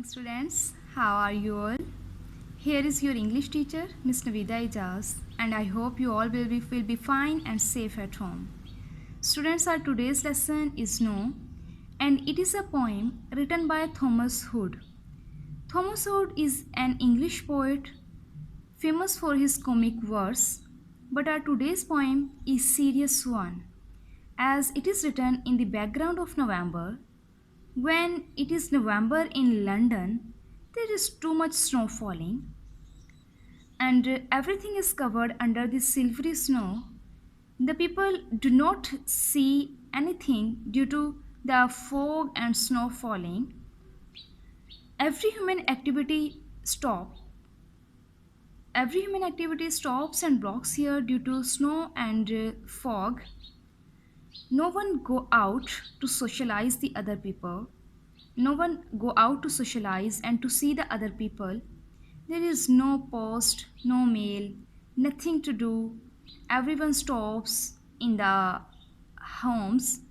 morning, students. How are you all? Here is your English teacher, Miss Navida Ijaz, and I hope you all will be fine and safe at home. Students, our today's lesson is Snow, and it is a poem written by Thomas Hood. Thomas Hood is an English poet famous for his comic verse, but our today's poem is serious one, as it is written in the background of November. When it is November in London, there is too much snow falling, and everything is covered under the silvery snow. The people do not see anything due to the fog and snow falling. Every human activity stop. Every human activity stops and blocks here due to snow and fog. No one go out to socialize the other people. No one go out to socialize and to see the other people. There is no post, no mail, nothing to do. Everyone stops in the homes,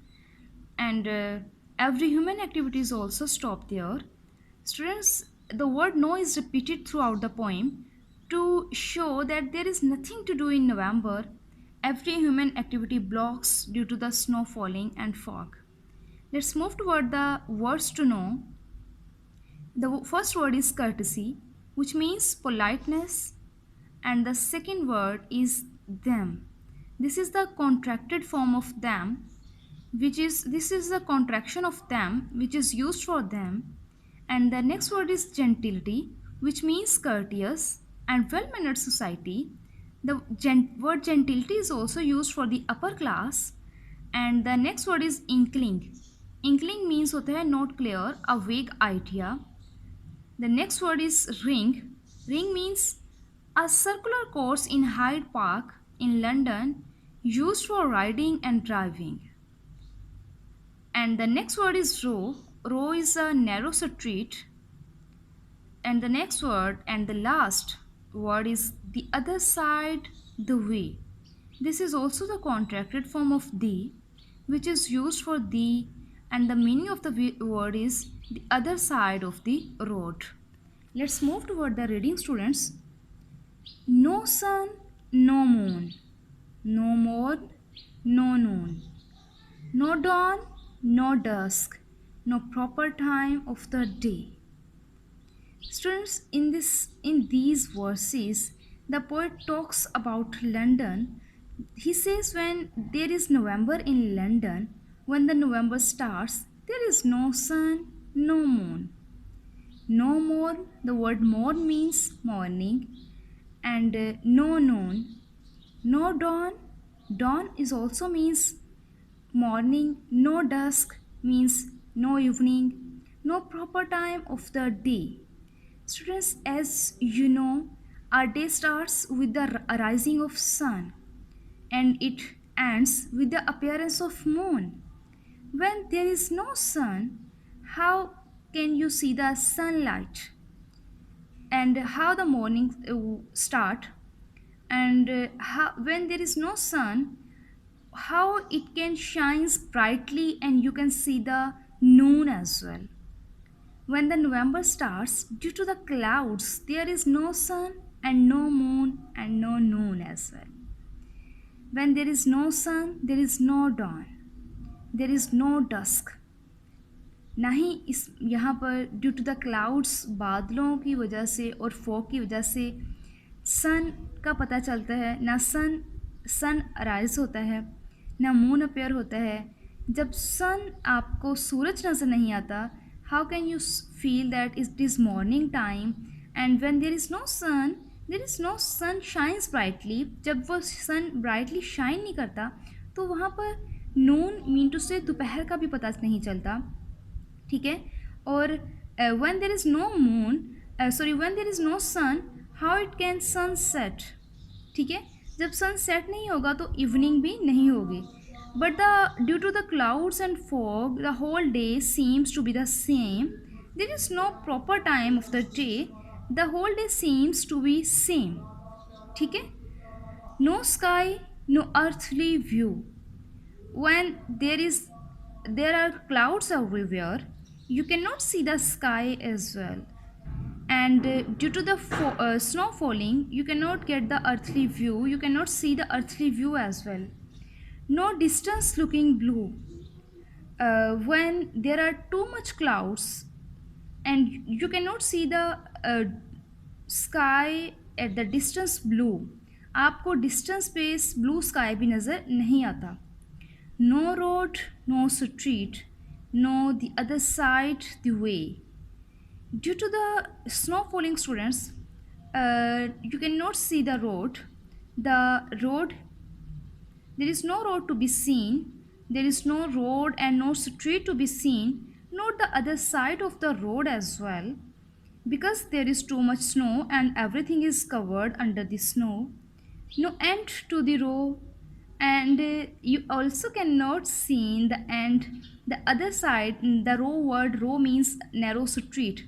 and every human activity is also stopped there. Students, the word no is repeated throughout the poem to show that there is nothing to do in November. Every human activity blocks due to the snow falling and fog. Let's move toward the words to know. The first word is courtesy, which means politeness, and the second word is them. This is the contracted form of them, this is the contraction of them, which is used for them. And the next word is gentility, which means courteous and well-mannered society. The word gentility is also used for the upper class. And the next word is inkling. Inkling means होता है not clear, a vague idea. The next word is ring. Ring means a circular course in Hyde Park in London used for riding and driving. And the next word is row. Row is a narrow street. And the next word and the last word is the other side, the way. This is also the contracted form of the, which is used for the, and the meaning of the word is the other side of the road. Let's move toward the reading, students. No sun, no moon, no morn, no noon, no dawn, no dusk, no proper time of the day. Students, in these verses, the poet talks about London. He says when there is November in London, when the November starts, there is no sun, no moon, no morn. The word morn means morning, and no noon, no dawn. Dawn is also means morning. No dusk means no evening, no proper time of the day. Students, as you know, our day starts with the rising of sun and it ends with the appearance of moon. When there is no sun, how can you see the sunlight? And how the morning start? And when there is no sun, how it can shines brightly and you can see the noon as well. When the November starts, due to the clouds, there is no sun and no moon and no noon as well. When there is no sun, there is no dawn, there is no dusk. ना ही इस यहाँ पर due to the clouds, बादलों की वजह से और fog की वजह से सन का पता चलता है, ना सन अराइज होता है, ना मून अपेयर होता है. जब सन आपको सूरज नज़र नहीं आता, how can you feel that it is morning time? And when there is no sun, there is no sun shines brightly. जब वो sun brightly shine नहीं करता तो वहाँ पर noon mean to say दोपहर का भी पता नहीं चलता. ठीक है. और when there is no moon, when there is no sun, how it can sunset? ठीक है. जब sunset नहीं होगा तो evening भी नहीं होगी. But due to the clouds and fog, the whole day seems to be the same. There is no proper time of the day. The whole day seems to be same. ठीक है. No sky, no earthly view. When there are clouds everywhere, You cannot see the sky as well. And due to the snow falling, you cannot get the earthly view. You cannot see the earthly view as well. No distance looking blue. When there are too much clouds and you cannot see the sky at the distance blue, आपको distance space blue sky भी नज़र नहीं आता. No road, no street, no the other side the way. Due to the snow falling, students, you cannot see the road. The road, there is no road to be seen. There is no road and no street to be seen, nor the other side of the road as well, because there is too much snow and everything is covered under the snow. No end to the row, and you also cannot see the end. The other side, the row word row means narrow street.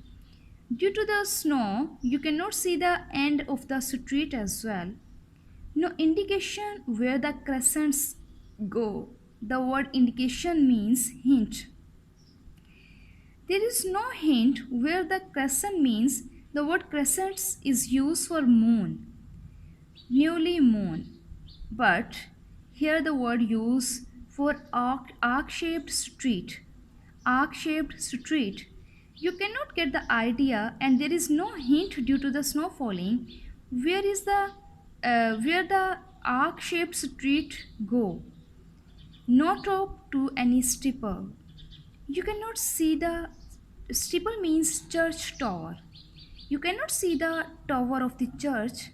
Due to the snow, you cannot see the end of the street as well. No indication where the crescents go. The word indication means hint. There is no hint where the crescent means. The word crescents is used for moon, newly moon. But here the word used for arc-shaped street. Arc-shaped street. You cannot get the idea, and there is no hint due to the snow falling. Where the arc-shaped street go? No top to any steeple. You cannot see the steeple means church tower. You cannot see the tower of the church.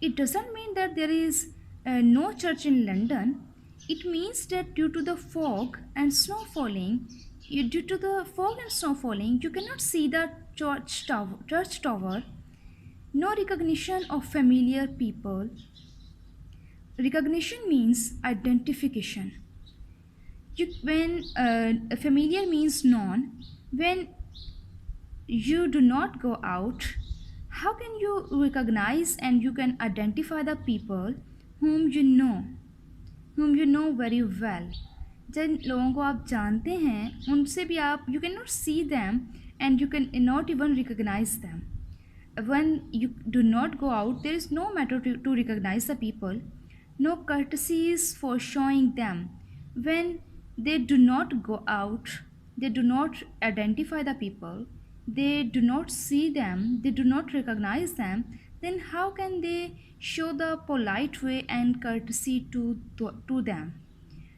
It doesn't mean that there is no church in London. It means that due to the fog and snow falling, due to the fog and snow falling, you cannot see the church tower. Church tower. No recognition of familiar people. Recognition means identification. When familiar means known, when you do not go out, how can you recognize and you can identify the people whom you know very well? जिन लोगों को आप जानते हैं उनसे भी आप you cannot see them and you can not even recognize them. When you do not go out, there is no matter to recognize the people, no courtesies for showing them. When they do not go out, they do not identify the people, they do not see them, they do not recognize them, then how can they show the polite way and courtesy to them?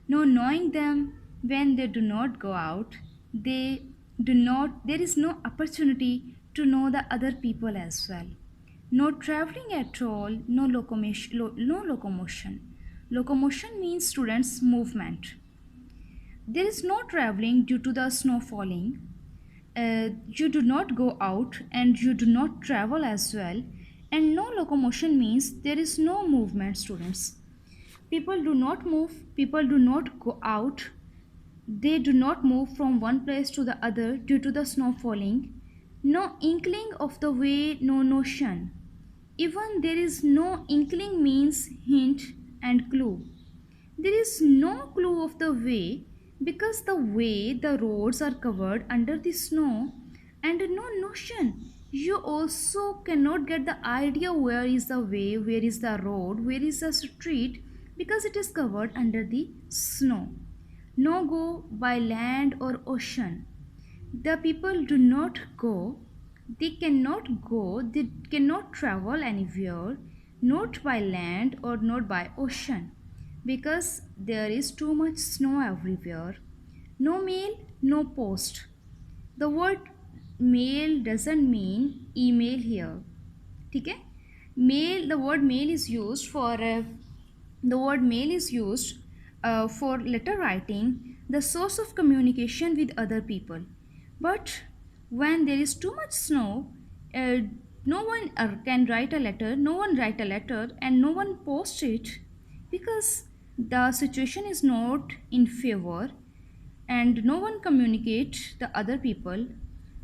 No knowing them. When they do not go out, there is no opportunity to know the other people as well. No traveling at all, no locomotion. Locomotion means students movement. There is no traveling due to the snow falling. You do not go out and you do not travel as well. And no locomotion means there is no movement, students. People do not move, people do not go out. They do not move from one place to the other due to the snow falling. No inkling of the way, no notion. Even there is no inkling means hint and clue. There is no clue of the way because the way the roads are covered under the snow, and no notion. You also cannot get the idea where is the way, where is the road, where is the street, because it is covered under the snow. No go by land or ocean. The people do not go, they cannot go, they cannot travel anywhere, not by land or not by ocean, because there is too much snow everywhere. No mail, no post. The word mail doesn't mean email here. ठीक है? Mail, the word mail is used for letter writing, the source of communication with other people. But when there is too much snow, no one can write a letter, no one write a letter and no one post it, because the situation is not in favor and no one communicate the other people.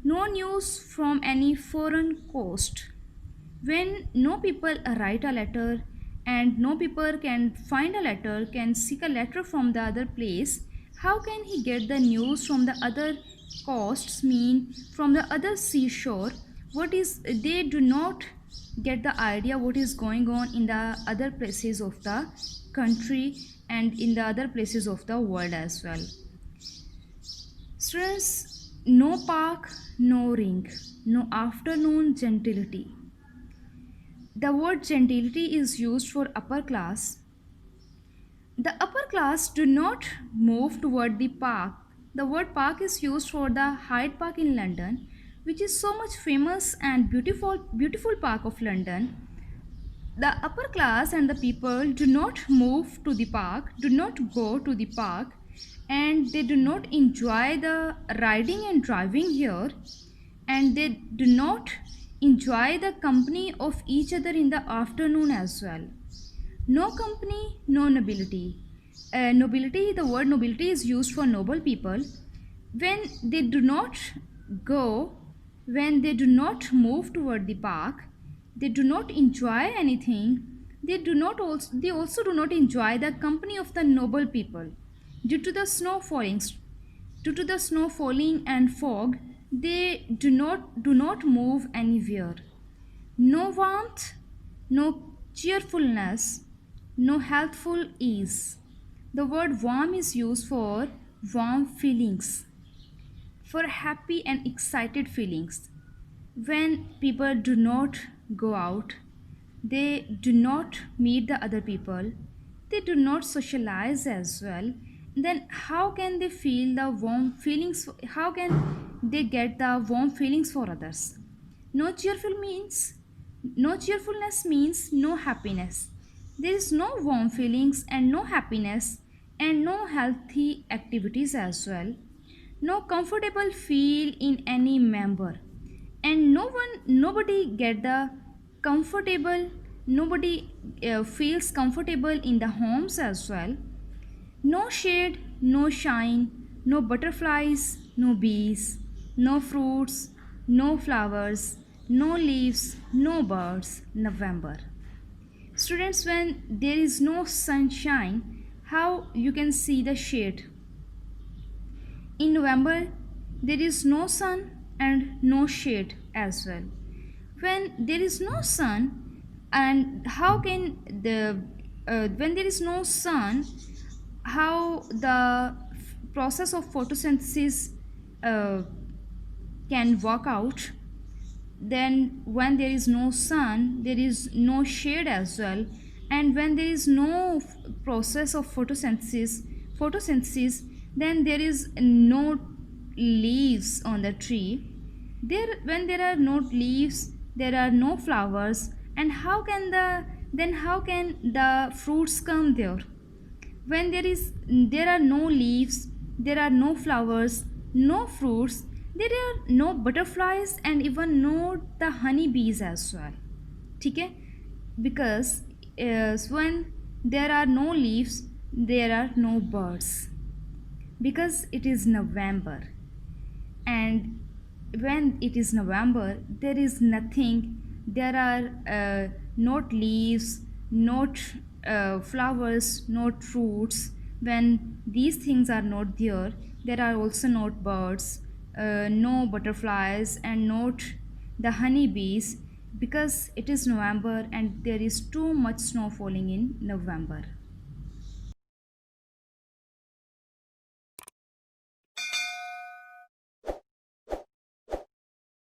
No news from any foreign coast. When no people write a letter and no people can find a letter, can seek a letter from the other place, How can he get the news from the other coasts, mean from the other seashore? What is, they do not get the idea what is going on in the other places of the country and in the other places of the world as well. Students, no park, no ring, no afternoon gentility. The word gentility is used for upper class. The upper class do not move toward the park. The word park is used for the Hyde Park in London, which is so much famous and beautiful park of London. The upper class and the people do not move to the park, do not go to the park, and they do not enjoy the riding and driving here, and they do not enjoy the company of each other in the afternoon as well. No company, no nobility. Nobility, the word nobility is used for noble people. When they do not go, when they do not move toward the park, they do not enjoy anything. They also do not enjoy the company of the noble people. Due to the snow falling, due to the snow falling and fog, they do not move anywhere. No warmth, no cheerfulness, no healthful ease. The word warm is used for warm feelings, for happy and excited feelings. When people do not go out, they do not meet the other people, they do not socialize as well, then how can they feel the warm feelings? How can they get the warm feelings for others? No cheerful means no cheerfulness means no happiness. There is no warm feelings and no happiness and no healthy activities as well. No comfortable feel in any member, and nobody get the comfortable, nobody feels comfortable in the homes as well. No shade, no shine, no butterflies, no bees, no fruits, no flowers, no leaves, no birds. November. Students, when there is no sunshine, how you can see the shade? In November, there is no sun and no shade as well. When there is no sun, and how can the when there is no sun, how the process of photosynthesis uh, can work out? Then when there is no sun, there is no shade as well, and when there is no process of photosynthesis, then there is no leaves on the tree. There, when there are no leaves, there are no flowers, and how can the fruits come there? When there are no leaves, there are no flowers, no fruits, there are no butterflies and even no the honey bees as well. Okay? Because when there are no leaves, there are no birds, because it is November, and when it is November, there is nothing. There are not leaves, not flowers, not fruits. When these things are not there, there are also not birds, no butterflies, and not the honeybees, because it is November and there is too much snow falling in November.